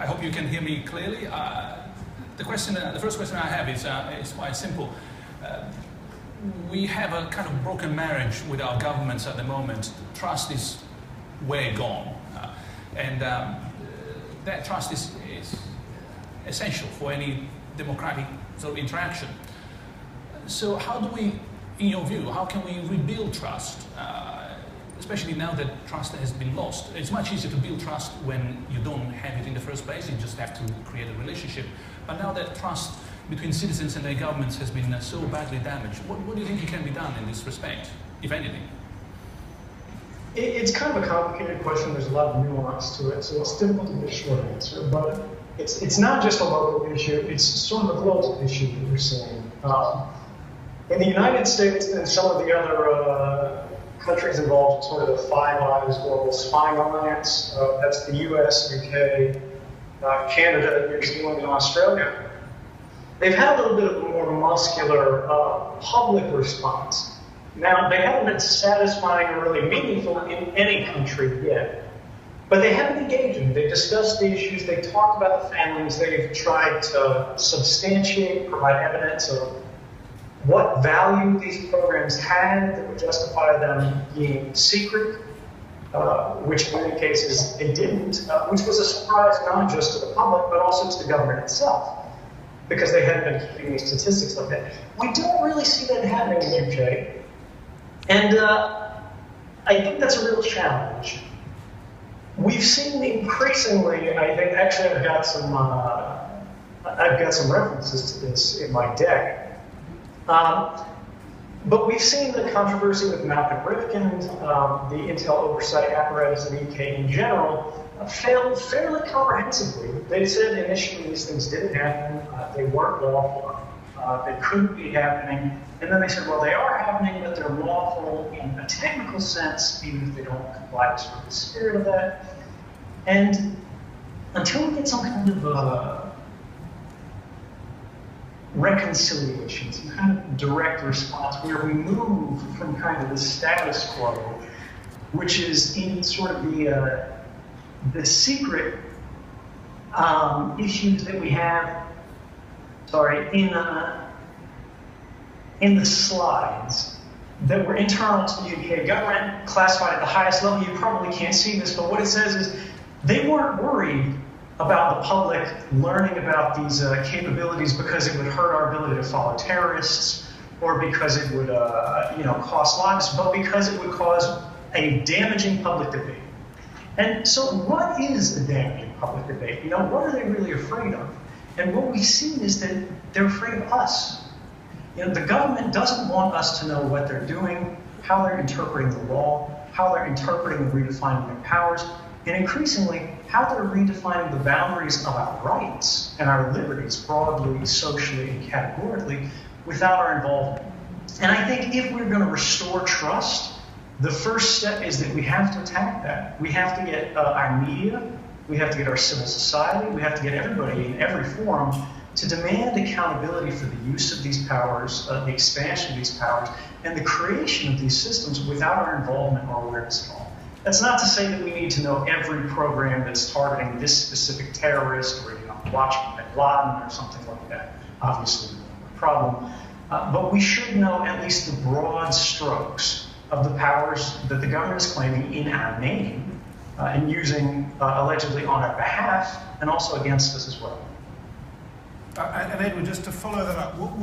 I hope you can hear me clearly. The first question I have is quite simple. We have a kind of broken marriage with our governments at the moment. Trust is way gone. And that trust is essential for any democratic sort of interaction. So how do we, in your view, how can we rebuild trust, especially now that trust has been lost? It's much easier to build trust when you don't have it in the first place. You just have to create a relationship. But now that trust between citizens and their governments has been so badly damaged, what do you think can be done in this respect, if anything? It's kind of a complicated question. There's a lot of nuance to it, so it's difficult to give a short answer. But it's not just a local issue, it's sort of a global issue that we're seeing. In the United States and some of the other countries involved in sort of the Five Eyes Global Spying Alliance, that's the US, UK, Canada, New Zealand, and Australia, they've had a little bit of a more muscular public response. Now, they haven't been satisfying or really meaningful in any country yet, but they have been engaging. They've discussed the issues, they've talked about the families, they've tried to substantiate, provide evidence of what value these programs had that would justify them being secret, which in many cases they didn't, which was a surprise not just to the public, but also to the government itself, because they hadn't been keeping these statistics like that. We don't really see that happening in the UK. And I think that's a real challenge. We've seen increasingly, I think, actually I've got some references to this in my deck. But we've seen the controversy with Malcolm Rifkind, the Intel oversight apparatus in the UK in general, failed fairly comprehensively. They said initially these things didn't happen, they weren't lawful, they couldn't be happening. And then they said, well, they are happening, but they're lawful in a technical sense, even if they don't comply with the spirit of that. And until we get some kind of reconciliation, some kind of direct response, where we move from kind of the status quo, which is in sort of the secret issues that we have, in the slides that were internal to the UK government, classified at the highest level. You probably can't see this, but what it says is they weren't worried about the public learning about these capabilities because it would hurt our ability to follow terrorists, or because it would cost lives, but because it would cause a damaging public debate. And so what is a damaging public debate? What are they really afraid of? And what we've seen is that they're afraid of us. The government doesn't want us to know what they're doing, how they're interpreting the law, how they're interpreting and redefining their powers, and increasingly, how they're redefining the boundaries of our rights and our liberties broadly, socially, and categorically without our involvement. And I think if we're going to restore trust, the first step is that we have to attack that. We have to get our media, we have to get our civil society, we have to get everybody in every forum to demand accountability for the use of these powers, the expansion of these powers, and the creation of these systems without our involvement or awareness at all. That's not to say that we need to know every program that's targeting this specific terrorist or watching bin Laden or something like that. Obviously, no problem. But we should know at least the broad strokes of the powers that the government is claiming in our name and using allegedly on our behalf and also against us as well. And Edward, just to follow that up, what would